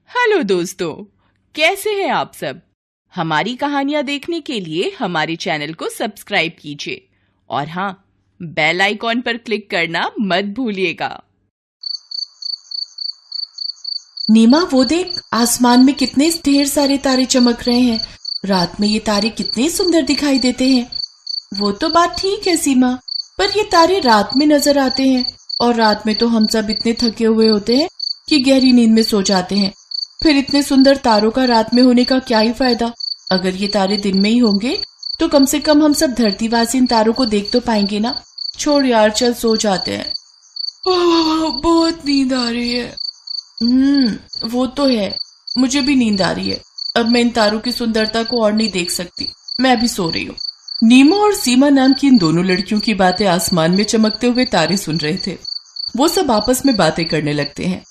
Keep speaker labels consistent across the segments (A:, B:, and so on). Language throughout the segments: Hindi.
A: हेलो दोस्तों, कैसे हैं आप सब। हमारी कहानियां देखने के लिए हमारे चैनल को सब्सक्राइब कीजिए और हाँ, बेल आइकॉन पर क्लिक करना मत भूलिएगा।
B: नीमा, वो देख, आसमान में कितने ढेर सारे तारे चमक रहे हैं। रात में ये तारे कितने सुंदर दिखाई देते हैं। वो तो बात ठीक है सीमा, पर ये तारे रात में नजर आते हैं और रात में तो हम सब इतने थके हुए होते हैं कि गहरी नींद में सो जाते हैं। फिर इतने सुंदर तारों का रात में होने का क्या ही फायदा। अगर ये तारे दिन में ही होंगे तो कम से कम हम सब धरतीवासी इन तारों को देख तो पाएंगे ना। छोड़ यार, चल सो जाते हैं। बहुत नींद आ रही है। वो तो है, मुझे भी नींद आ रही है। अब मैं इन तारों की सुंदरता को और नहीं देख सकती। मैं अभी सो रही हूँ। नीमा और सीमा नाम की इन दोनों लड़कियों की बातें आसमान में चमकते हुए तारे सुन रहे थे। वो सब आपस में बातें करने लगते हैं।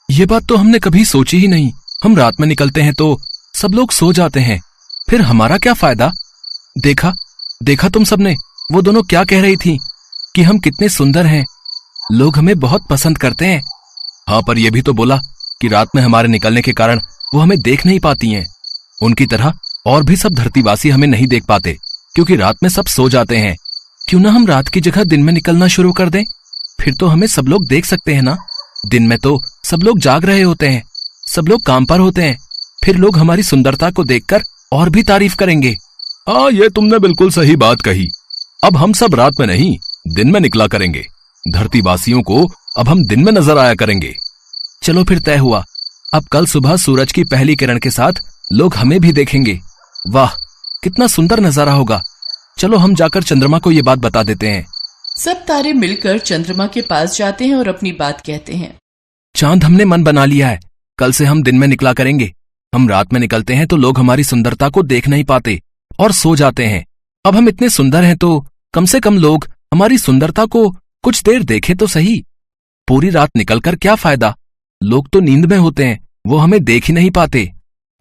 C: ये बात तो हमने कभी सोची ही नहीं। हम रात में निकलते हैं तो सब लोग सो जाते हैं, फिर हमारा क्या फायदा। देखा तुम सबने, वो दोनों क्या कह रही थी कि हम कितने सुंदर हैं, लोग हमें बहुत पसंद करते हैं। हाँ, पर यह भी तो बोला कि रात में हमारे निकलने के कारण वो हमें देख नहीं पाती हैं। उनकी तरह और भी सब धरतीवासी हमें नहीं देख पाते क्योंकि रात में सब सो जाते हैं। क्यों ना हम रात की जगह दिन में निकलना शुरू कर दें, फिर तो हमें सब लोग देख सकते हैं ना। दिन में तो सब लोग जाग रहे होते हैं, सब लोग काम पर होते हैं, फिर लोग हमारी सुंदरता को देखकर और भी तारीफ करेंगे। हाँ, ये तुमने बिल्कुल सही बात कही। अब हम सब रात में नहीं, दिन में निकला करेंगे। धरतीवासियों को अब हम दिन में नजर आया करेंगे। चलो फिर तय हुआ। अब कल सुबह सूरज की पहली किरण के साथ लोग हमें भी देखेंगे। वाह, कितना सुंदर नजारा होगा। चलो हम जाकर चंद्रमा को ये बात बता देते हैं।
B: सब तारे मिलकर चंद्रमा के पास जाते हैं और अपनी बात कहते हैं।
C: चांद, हमने मन बना लिया है, कल से हम दिन में निकला करेंगे। हम रात में निकलते हैं तो लोग हमारी सुंदरता को देख नहीं पाते और सो जाते हैं। अब हम इतने सुंदर हैं तो कम से कम लोग हमारी सुंदरता को कुछ देर देखें तो सही। पूरी रात निकलकर क्या फायदा, लोग तो नींद में होते हैं, वो हमें देख ही नहीं पाते।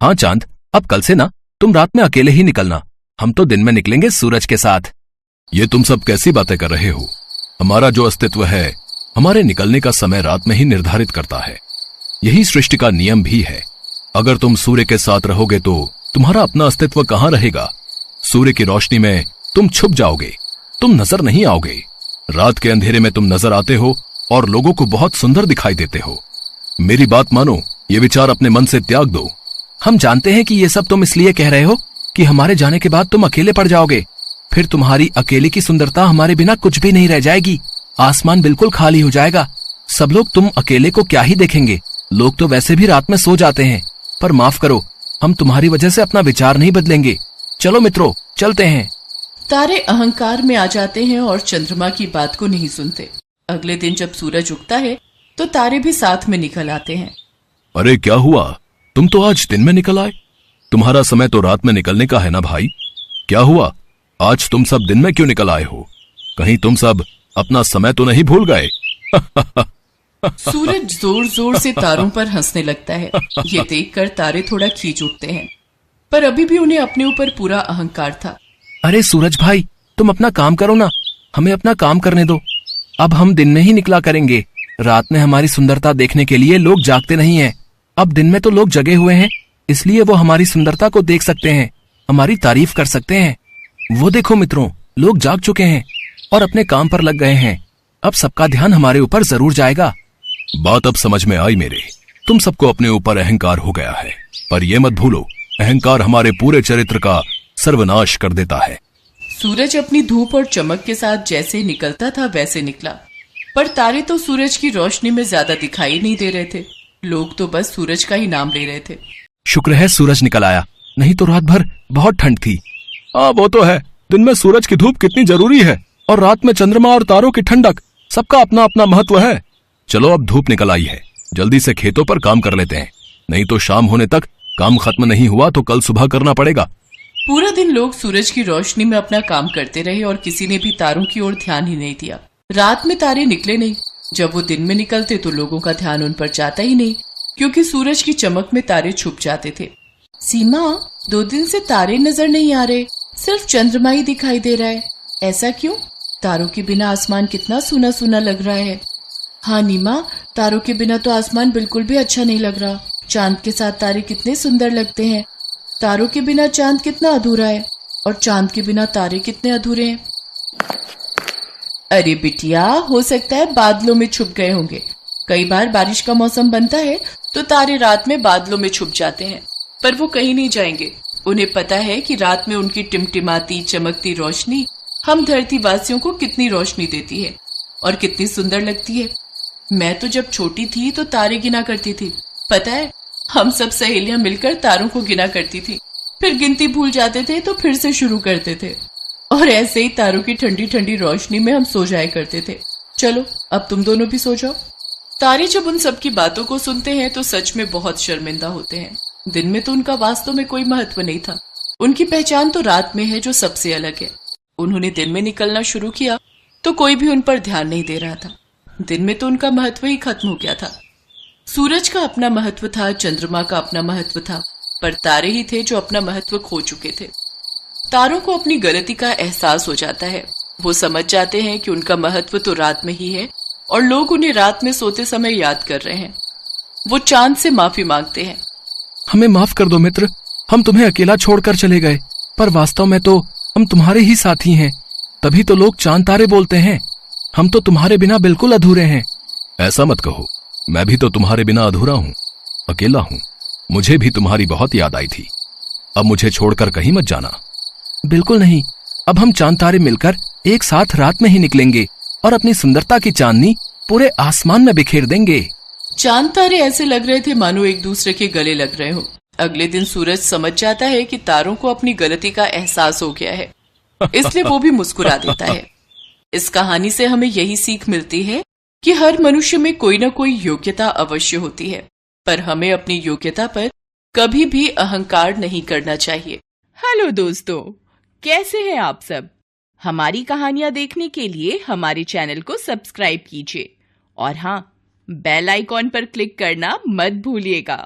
C: हाँ चांद, अब कल से ना तुम रात में अकेले ही निकलना, हम तो दिन में निकलेंगे सूरज के साथ। ये तुम सब कैसी बातें कर रहे हो। हमारा जो अस्तित्व है, हमारे निकलने का समय रात में ही निर्धारित करता है। यही सृष्टि का नियम भी है। अगर तुम सूर्य के साथ रहोगे तो तुम्हारा अपना अस्तित्व कहाँ रहेगा। सूर्य की रोशनी में तुम छुप जाओगे, तुम नजर नहीं आओगे। रात के अंधेरे में तुम नजर आते हो और लोगों को बहुत सुंदर दिखाई देते हो। मेरी बात मानो, ये विचार अपने मन से त्याग दो। हम जानते हैं कि ये सब तुम इसलिए कह रहे हो कि हमारे जाने के बाद तुम अकेले पड़ जाओगे, फिर तुम्हारी अकेले की सुंदरता हमारे बिना कुछ भी नहीं रह जाएगी। आसमान बिल्कुल खाली हो जाएगा, सब लोग तुम अकेले को क्या ही देखेंगे। लोग तो वैसे भी रात में सो जाते हैं। पर माफ करो, हम तुम्हारी वजह से अपना विचार नहीं बदलेंगे। चलो मित्रों, चलते हैं।
B: तारे अहंकार में आ जाते हैं और चंद्रमा की बात को नहीं सुनते। अगले दिन जब सूरज उगता है तो तारे भी साथ में निकल आते हैं।
C: अरे क्या हुआ, तुम तो आज दिन में निकल आए। तुम्हारा समय तो रात में निकलने का है ना भाई। क्या हुआ, आज तुम सब दिन में क्यों निकल आए हो। कहीं तुम सब अपना समय तो नहीं भूल गए।
B: सूरज जोर जोर से तारों पर हंसने लगता है। ये देखकर तारे थोड़ा खींच उठते हैं, पर अभी भी उन्हें अपने ऊपर पूरा अहंकार था।
C: अरे सूरज भाई, तुम अपना काम करो ना, हमें अपना काम करने दो। अब हम दिन में ही निकला करेंगे। रात में हमारी सुंदरता देखने के लिए लोग जागते नहीं हैं। अब दिन में तो लोग जगे हुए हैं, इसलिए वो हमारी सुंदरता को देख सकते हैं, हमारी तारीफ कर सकते हैं। वो देखो मित्रों, लोग जाग चुके हैं और अपने काम पर लग गए हैं। अब सबका ध्यान हमारे ऊपर जरूर जाएगा। बात अब समझ में आई मेरे। तुम सबको अपने ऊपर अहंकार हो गया है, पर यह मत भूलो, अहंकार हमारे पूरे चरित्र का सर्वनाश कर देता है।
B: सूरज अपनी धूप और चमक के साथ जैसे निकलता था वैसे निकला, पर तारे तो सूरज की रोशनी में ज्यादा दिखाई नहीं दे रहे थे। लोग तो बस सूरज का ही नाम ले रहे थे।
C: शुक्र है सूरज निकल आया, नहीं तो रात भर बहुत ठंड थी। हाँ वो तो है, दिन में सूरज की धूप कितनी जरूरी है और रात में चंद्रमा और तारों की ठंडक, सबका अपना अपना महत्व है। चलो अब धूप निकल आई है, जल्दी से खेतों पर काम कर लेते हैं, नहीं तो शाम होने तक काम खत्म नहीं हुआ तो कल सुबह करना पड़ेगा।
B: पूरा दिन लोग सूरज की रोशनी में अपना काम करते रहे और किसी ने भी तारों की ओर ध्यान ही नहीं दिया। रात में तारे निकले नहीं। जब वो दिन में निकलते तो लोगों का ध्यान उन पर जाता ही नहीं, क्योंकि सूरज की चमक में तारे छुप जाते थे। सीमा, 2 दिन से तारे नजर नहीं आ रहे, सिर्फ चंद्रमा ही दिखाई दे रहा है। ऐसा क्यों? तारों के बिना आसमान कितना सूना सूना लग रहा है। हाँ नीमा, तारों के बिना तो आसमान बिल्कुल भी अच्छा नहीं लग रहा। चांद के साथ तारे कितने सुंदर लगते हैं। तारों के बिना चांद कितना अधूरा है और चांद के बिना तारे कितने अधूरे हैं। अरे बिटिया, हो सकता है बादलों में छुप गए होंगे। कई बार बारिश का मौसम बनता है तो तारे रात में बादलों में छुप जाते हैं, पर वो कहीं नहीं जाएंगे। उन्हें पता है कि रात में उनकी टिमटिमाती चमकती रोशनी हम धरती वासियों को कितनी रोशनी देती है और कितनी सुंदर लगती है। मैं तो जब छोटी थी तो तारे गिना करती थी। पता है, हम सब सहेलियां मिलकर तारों को गिना करती थी, फिर गिनती भूल जाते थे तो फिर से शुरू करते थे और ऐसे ही तारों की ठंडी ठंडी रोशनी में हम सो जाया करते थे। चलो अब तुम दोनों भी सो जाओ। तारे जब उन सब की बातों को सुनते हैं तो सच में बहुत शर्मिंदा होते हैं। दिन में तो उनका वास्तव में कोई महत्व नहीं था। उनकी पहचान तो रात में है जो सबसे अलग है। उन्होंने दिन में निकलना शुरू किया तो कोई भी उन पर ध्यान नहीं दे रहा था। दिन में तो उनका महत्व ही खत्म हो गया था। सूरज का अपना महत्व था, चंद्रमा का अपना महत्व था, पर तारे ही थे जो अपना महत्व खो चुके थे। तारों को अपनी गलती का एहसास हो जाता है। वो समझ जाते हैं कि उनका महत्व तो रात में ही है और लोग उन्हें रात में सोते समय याद कर रहे हैं। वो चांद से माफी मांगते हैं।
C: हमें माफ कर दो मित्र, हम तुम्हें अकेला छोड़कर चले गए, पर वास्तव में तो हम तुम्हारे ही साथी हैं। तभी तो लोग चांद तारे बोलते हैं। हम तो तुम्हारे बिना बिल्कुल अधूरे हैं। ऐसा मत कहो, मैं भी तो तुम्हारे बिना अधूरा हूँ, अकेला हूँ। मुझे भी तुम्हारी बहुत याद आई थी। अब मुझे छोड़कर कहीं मत जाना। बिल्कुल नहीं, अब हम चांद तारे मिलकर एक साथ रात में ही निकलेंगे और अपनी सुंदरता की चांदनी पूरे आसमान में बिखेर देंगे।
B: चांद तारे ऐसे लग रहे थे मानो एक दूसरे के गले लग रहे हो। अगले दिन सूरज समझ जाता है कि तारों को अपनी गलती का एहसास हो गया है, इसलिए वो भी मुस्कुरा देता है। इस कहानी से हमें यही सीख मिलती है कि हर मनुष्य में कोई न कोई योग्यता अवश्य होती है, पर हमें अपनी योग्यता पर कभी भी अहंकार नहीं करना चाहिए।
A: हेलो दोस्तों, कैसे हैं आप सब? हमारी कहानियां देखने के लिए हमारे चैनल को सब्सक्राइब कीजिए और हाँ, बेल आइकॉन पर क्लिक करना मत भूलिएगा।